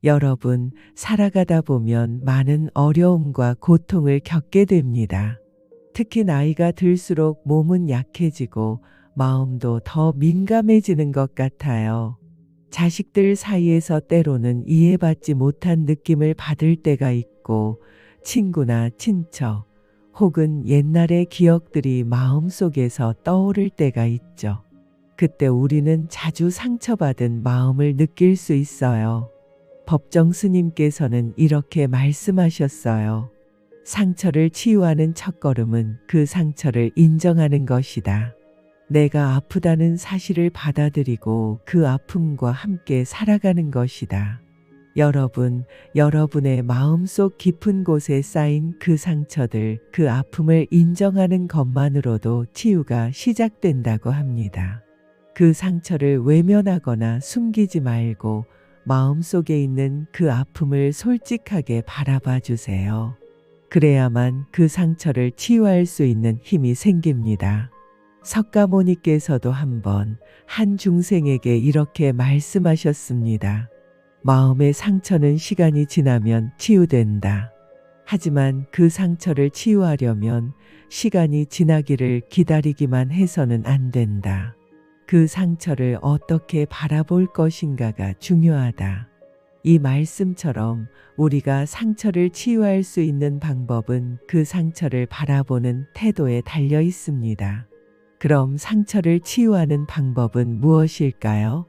여러분, 살아가다 보면 많은 어려움과 고통을 겪게 됩니다. 특히 나이가 들수록 몸은 약해지고 마음도 더 민감해지는 것 같아요. 자식들 사이에서 때로는 이해받지 못한 느낌을 받을 때가 있고, 친구나 친척, 혹은 옛날의 기억들이 마음속에서 떠오를 때가 있죠. 그때 우리는 자주 상처받은 마음을 느낄 수 있어요. 법정 스님께서는 이렇게 말씀하셨어요. 상처를 치유하는 첫걸음은 그 상처를 인정하는 것이다. 내가 아프다는 사실을 받아들이고 그 아픔과 함께 살아가는 것이다. 여러분, 여러분의 마음속 깊은 곳에 쌓인 그 상처들, 그 아픔을 인정하는 것만으로도 치유가 시작된다고 합니다. 그 상처를 외면하거나 숨기지 말고 마음속에 있는 그 아픔을 솔직하게 바라봐 주세요. 그래야만 그 상처를 치유할 수 있는 힘이 생깁니다. 석가모니께서도 한번 한 중생에게 이렇게 말씀하셨습니다. 마음의 상처는 시간이 지나면 치유된다. 하지만 그 상처를 치유하려면 시간이 지나기를 기다리기만 해서는 안 된다. 그 상처를 어떻게 바라볼 것인가가 중요하다. 이 말씀처럼 우리가 상처를 치유할 수 있는 방법은 그 상처를 바라보는 태도에 달려 있습니다. 그럼 상처를 치유하는 방법은 무엇일까요?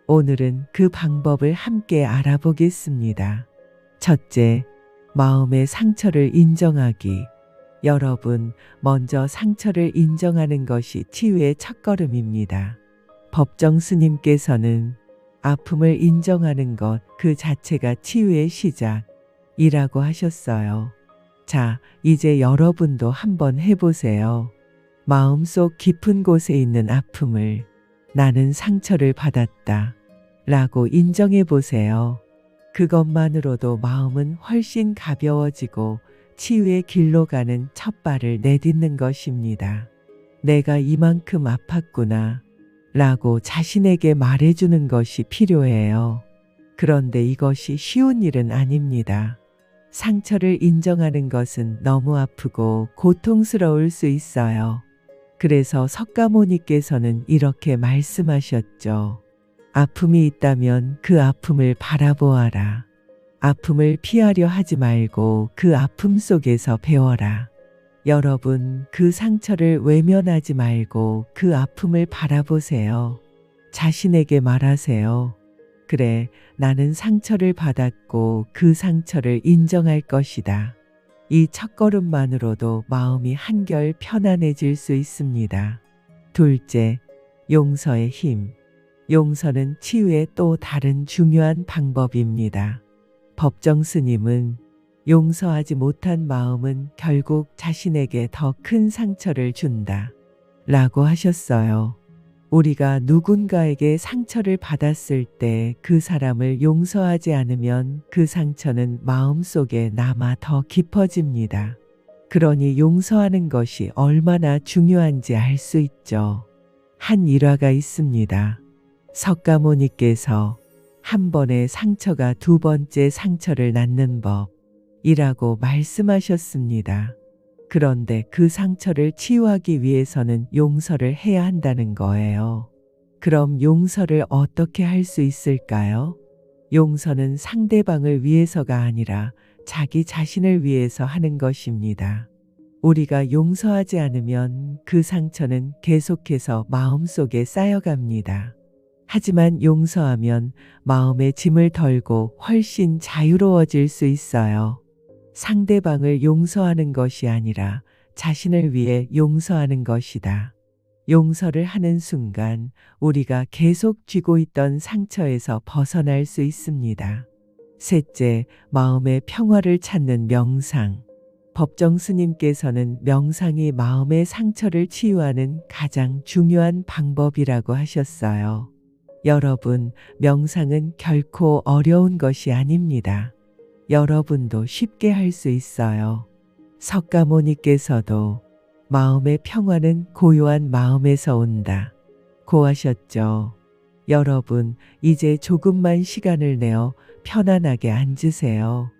오늘은 그 방법을 함께 알아보겠습니다. 첫째, 마음의 상처를 인정하기. 여러분, 먼저 상처를 인정하는 것이 치유의 첫걸음입니다. 법정 스님께서는 아픔을 인정하는 것 그 자체가 치유의 시작이라고 하셨어요. 자, 이제 여러분도 한번 해보세요. 마음속 깊은 곳에 있는 아픔을 나는 상처를 받았다 라고 인정해 보세요. 그것만으로도 마음은 훨씬 가벼워지고 치유의 길로 가는 첫 발을 내딛는 것입니다. 내가 이만큼 아팠구나 라고 자신에게 말해주는 것이 필요해요. 그런데 이것이 쉬운 일은 아닙니다. 상처를 인정하는 것은 너무 아프고 고통스러울 수 있어요. 그래서 석가모니께서는 이렇게 말씀하셨죠. 아픔이 있다면 그 아픔을 바라보아라. 아픔을 피하려 하지 말고 그 아픔 속에서 배워라. 여러분, 그 상처를 외면하지 말고 그 아픔을 바라보세요. 자신에게 말하세요. 그래, 나는 상처를 받았고 그 상처를 인정할 것이다. 이 첫걸음만으로도 마음이 한결 편안해질 수 있습니다. 둘째, 용서의 힘. 용서는 치유의 또 다른 중요한 방법입니다. 법정 스님은 용서하지 못한 마음은 결국 자신에게 더 큰 상처를 준다 라고 하셨어요. 우리가 누군가에게 상처를 받았을 때 그 사람을 용서하지 않으면 그 상처는 마음속에 남아 더 깊어집니다. 그러니 용서하는 것이 얼마나 중요한지 알 수 있죠. 한 일화가 있습니다. 석가모니께서 한 번의 상처가 두 번째 상처를 낳는 법이라고 말씀하셨습니다. 그런데 그 상처를 치유하기 위해서는 용서를 해야 한다는 거예요. 그럼 용서를 어떻게 할 수 있을까요? 용서는 상대방을 위해서가 아니라 자기 자신을 위해서 하는 것입니다. 우리가 용서하지 않으면 그 상처는 계속해서 마음속에 쌓여갑니다. 하지만 용서하면 마음의 짐을 덜고 훨씬 자유로워질 수 있어요. 상대방을 용서하는 것이 아니라 자신을 위해 용서하는 것이다. 용서를 하는 순간 우리가 계속 쥐고 있던 상처에서 벗어날 수 있습니다. 셋째, 마음의 평화를 찾는 명상. 법정 스님께서는 명상이 마음의 상처를 치유하는 가장 중요한 방법이라고 하셨어요. 여러분, 명상은 결코 어려운 것이 아닙니다. 여러분도 쉽게 할 수 있어요. 석가모니께서도 마음의 평화는 고요한 마음에서 온다 고 하셨죠. 여러분, 이제 조금만 시간을 내어 편안하게 앉으세요.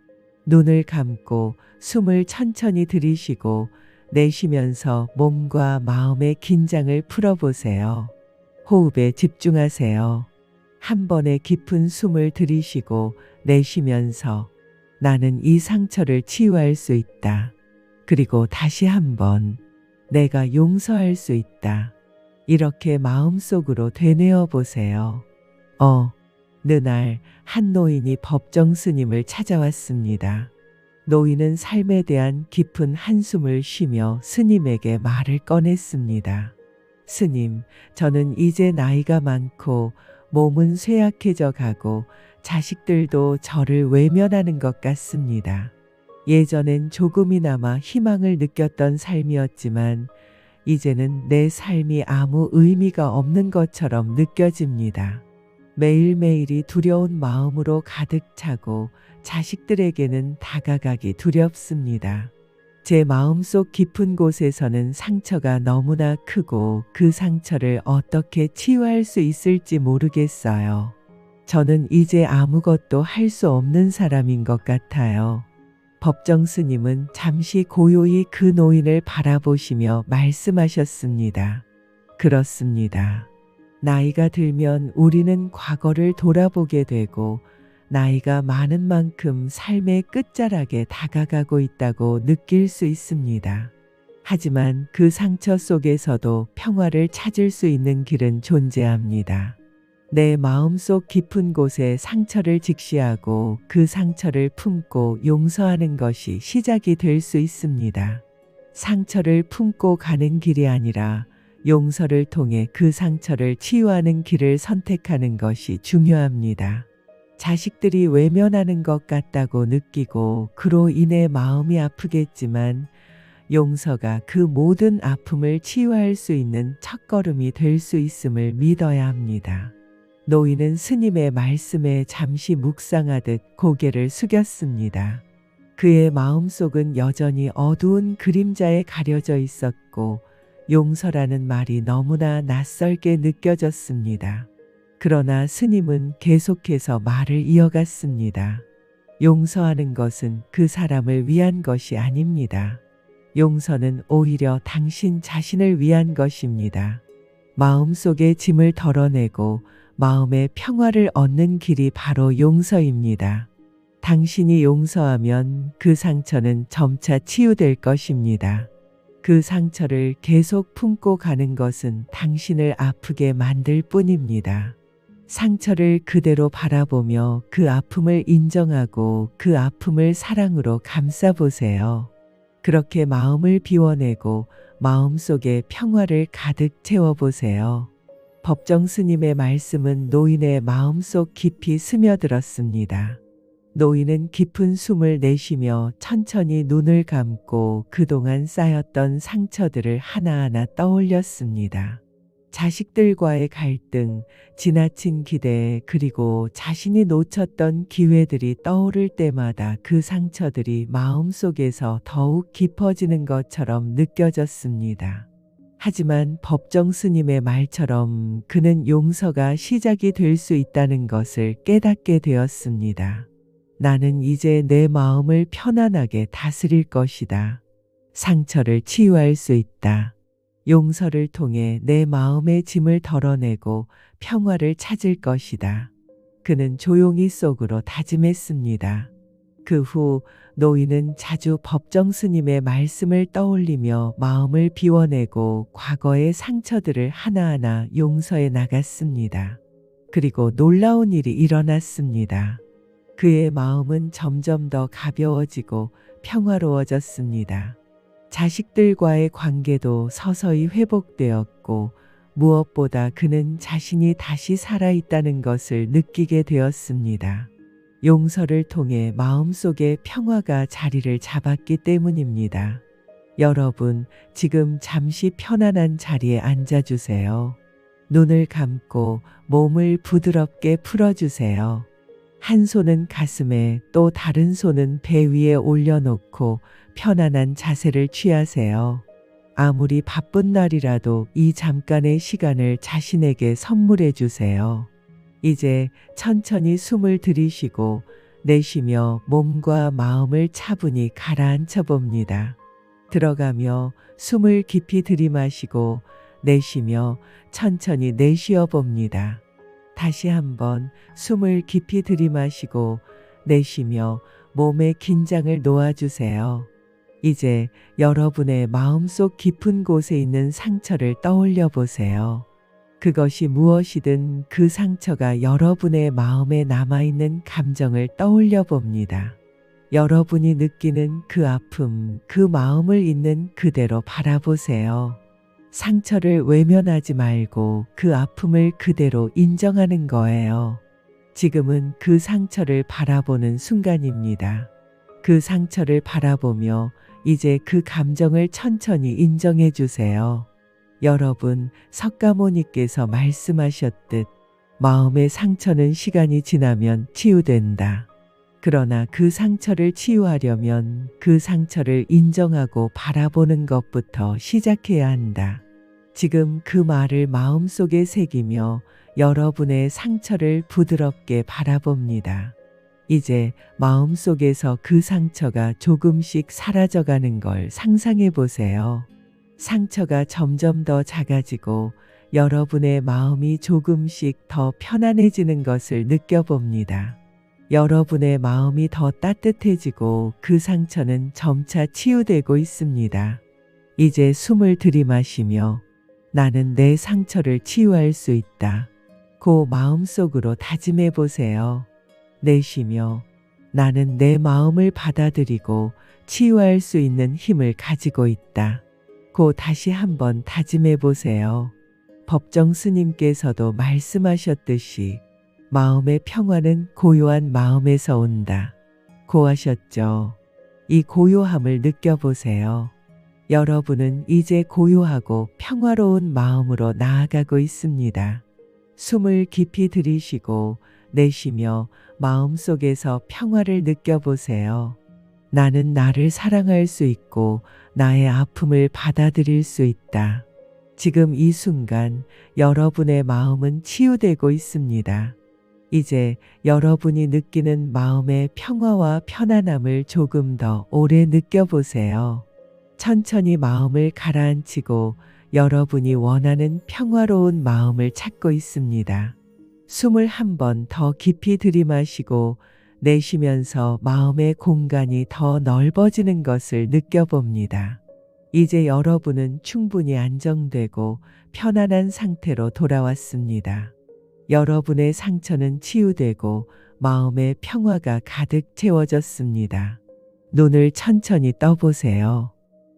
눈을 감고 숨을 천천히 들이쉬고 내쉬면서 몸과 마음의 긴장을 풀어보세요. 호흡에 집중하세요. 한 번에 깊은 숨을 들이쉬고 내쉬면서 나는 이 상처를 치유할 수 있다. 그리고 다시 한번 내가 용서할 수 있다. 이렇게 마음속으로 되뇌어 보세요. 어느 날 한 노인이 법정 스님을 찾아왔습니다. 노인은 삶에 대한 깊은 한숨을 쉬며 스님에게 말을 꺼냈습니다. 스님, 저는 이제 나이가 많고 몸은 쇠약해져 가고 자식들도 저를 외면하는 것 같습니다. 예전엔 조금이나마 희망을 느꼈던 삶이었지만 이제는 내 삶이 아무 의미가 없는 것처럼 느껴집니다. 매일매일이 두려운 마음으로 가득 차고 자식들에게는 다가가기 두렵습니다. 제 마음속 깊은 곳에서는 상처가 너무나 크고 그 상처를 어떻게 치유할 수 있을지 모르겠어요. 저는 이제 아무것도 할 수 없는 사람인 것 같아요. 법정 스님은 잠시 고요히 그 노인을 바라보시며 말씀하셨습니다. 그렇습니다. 나이가 들면 우리는 과거를 돌아보게 되고 나이가 많은 만큼 삶의 끝자락에 다가가고 있다고 느낄 수 있습니다. 하지만 그 상처 속에서도 평화를 찾을 수 있는 길은 존재합니다. 내 마음속 깊은 곳에 상처를 직시하고 그 상처를 품고 용서하는 것이 시작이 될 수 있습니다. 상처를 품고 가는 길이 아니라 용서를 통해 그 상처를 치유하는 길을 선택하는 것이 중요합니다. 자식들이 외면하는 것 같다고 느끼고 그로 인해 마음이 아프겠지만 용서가 그 모든 아픔을 치유할 수 있는 첫걸음이 될 수 있음을 믿어야 합니다. 노인은 스님의 말씀에 잠시 묵상하듯 고개를 숙였습니다. 그의 마음속은 여전히 어두운 그림자에 가려져 있었고 용서라는 말이 너무나 낯설게 느껴졌습니다. 그러나 스님은 계속해서 말을 이어갔습니다. 용서하는 것은 그 사람을 위한 것이 아닙니다. 용서는 오히려 당신 자신을 위한 것입니다. 마음속의 짐을 덜어내고 마음의 평화를 얻는 길이 바로 용서입니다. 당신이 용서하면 그 상처는 점차 치유될 것입니다. 그 상처를 계속 품고 가는 것은 당신을 아프게 만들 뿐입니다. 상처를 그대로 바라보며 그 아픔을 인정하고 그 아픔을 사랑으로 감싸보세요. 그렇게 마음을 비워내고 마음속에 평화를 가득 채워보세요. 법정 스님의 말씀은 노인의 마음속 깊이 스며들었습니다. 노인은 깊은 숨을 내쉬며 천천히 눈을 감고 그동안 쌓였던 상처들을 하나하나 떠올렸습니다. 자식들과의 갈등, 지나친 기대, 그리고 자신이 놓쳤던 기회들이 떠오를 때마다 그 상처들이 마음속에서 더욱 깊어지는 것처럼 느껴졌습니다. 하지만 법정 스님의 말처럼 그는 용서가 시작이 될 수 있다는 것을 깨닫게 되었습니다. 나는 이제 내 마음을 편안하게 다스릴 것이다. 상처를 치유할 수 있다. 용서를 통해 내 마음의 짐을 덜어내고 평화를 찾을 것이다. 그는 조용히 속으로 다짐했습니다. 그 후 노인은 자주 법정 스님의 말씀을 떠올리며 마음을 비워내고 과거의 상처들을 하나하나 용서해 나갔습니다. 그리고 놀라운 일이 일어났습니다. 그의 마음은 점점 더 가벼워지고 평화로워졌습니다. 자식들과의 관계도 서서히 회복되었고 무엇보다 그는 자신이 다시 살아있다는 것을 느끼게 되었습니다. 용서를 통해 마음속에 평화가 자리를 잡았기 때문입니다. 여러분, 지금 잠시 편안한 자리에 앉아주세요. 눈을 감고 몸을 부드럽게 풀어주세요. 한 손은 가슴에 또 다른 손은 배 위에 올려놓고 편안한 자세를 취하세요. 아무리 바쁜 날이라도 이 잠깐의 시간을 자신에게 선물해 주세요. 이제 천천히 숨을 들이쉬고 내쉬며 몸과 마음을 차분히 가라앉혀 봅니다. 들어가며 숨을 깊이 들이마시고 내쉬며 천천히 내쉬어 봅니다. 다시 한번 숨을 깊이 들이마시고 내쉬며 몸의 긴장을 놓아주세요. 이제 여러분의 마음속 깊은 곳에 있는 상처를 떠올려 보세요. 그것이 무엇이든 그 상처가 여러분의 마음에 남아있는 감정을 떠올려 봅니다. 여러분이 느끼는 그 아픔, 그 마음을 있는 그대로 바라보세요. 상처를 외면하지 말고 그 아픔을 그대로 인정하는 거예요. 지금은 그 상처를 바라보는 순간입니다. 그 상처를 바라보며 이제 그 감정을 천천히 인정해 주세요. 여러분, 석가모니께서 말씀하셨듯 마음의 상처는 시간이 지나면 치유된다. 그러나 그 상처를 치유하려면 그 상처를 인정하고 바라보는 것부터 시작해야 한다. 지금 그 말을 마음속에 새기며 여러분의 상처를 부드럽게 바라봅니다. 이제 마음속에서 그 상처가 조금씩 사라져가는 걸 상상해 보세요. 상처가 점점 더 작아지고 여러분의 마음이 조금씩 더 편안해지는 것을 느껴봅니다. 여러분의 마음이 더 따뜻해지고 그 상처는 점차 치유되고 있습니다. 이제 숨을 들이마시며 나는 내 상처를 치유할 수 있다. 고 마음속으로 다짐해 보세요. 내쉬며 나는 내 마음을 받아들이고 치유할 수 있는 힘을 가지고 있다. 고 다시 한번 다짐해 보세요. 법정 스님께서도 말씀하셨듯이 마음의 평화는 고요한 마음에서 온다. 고 하셨죠. 이 고요함을 느껴보세요. 여러분은 이제 고요하고 평화로운 마음으로 나아가고 있습니다. 숨을 깊이 들이쉬고 내쉬며 마음속에서 평화를 느껴보세요. 나는 나를 사랑할 수 있고 나의 아픔을 받아들일 수 있다. 지금 이 순간 여러분의 마음은 치유되고 있습니다. 이제 여러분이 느끼는 마음의 평화와 편안함을 조금 더 오래 느껴보세요. 천천히 마음을 가라앉히고 여러분이 원하는 평화로운 마음을 찾고 있습니다. 숨을 한 번 더 깊이 들이마시고 내쉬면서 마음의 공간이 더 넓어지는 것을 느껴봅니다. 이제 여러분은 충분히 안정되고 편안한 상태로 돌아왔습니다. 여러분의 상처는 치유되고 마음의 평화가 가득 채워졌습니다. 눈을 천천히 떠보세요.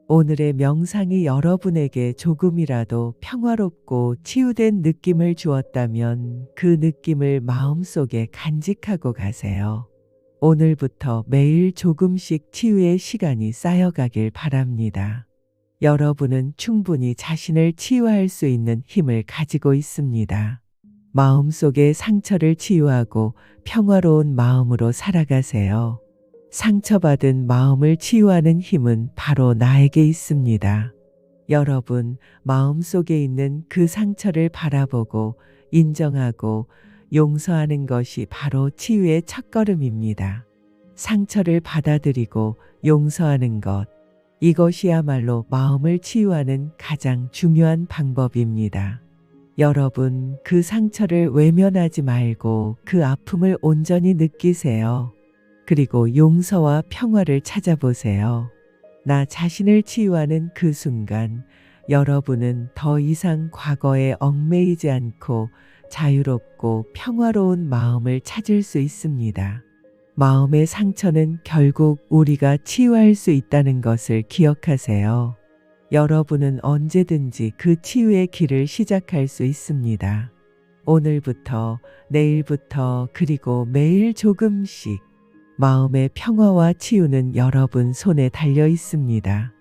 오늘의 명상이 여러분에게 조금이라도 평화롭고 치유된 느낌을 주었다면 그 느낌을 마음속에 간직하고 가세요. 오늘부터 매일 조금씩 치유의 시간이 쌓여가길 바랍니다. 여러분은 충분히 자신을 치유할 수 있는 힘을 가지고 있습니다. 마음속의 상처를 치유하고 평화로운 마음으로 살아가세요. 상처받은 마음을 치유하는 힘은 바로 나에게 있습니다. 여러분, 마음속에 있는 그 상처를 바라보고 인정하고 용서하는 것이 바로 치유의 첫걸음입니다. 상처를 받아들이고 용서하는 것, 이것이야말로 마음을 치유하는 가장 중요한 방법입니다. 여러분, 그 상처를 외면하지 말고 그 아픔을 온전히 느끼세요. 그리고 용서와 평화를 찾아보세요. 나 자신을 치유하는 그 순간 여러분은 더 이상 과거에 얽매이지 않고 자유롭고 평화로운 마음을 찾을 수 있습니다. 마음의 상처는 결국 우리가 치유할 수 있다는 것을 기억하세요. 여러분은 언제든지 그 치유의 길을 시작할 수 있습니다. 오늘부터, 내일부터, 그리고 매일 조금씩 마음의 평화와 치유는 여러분 손에 달려 있습니다.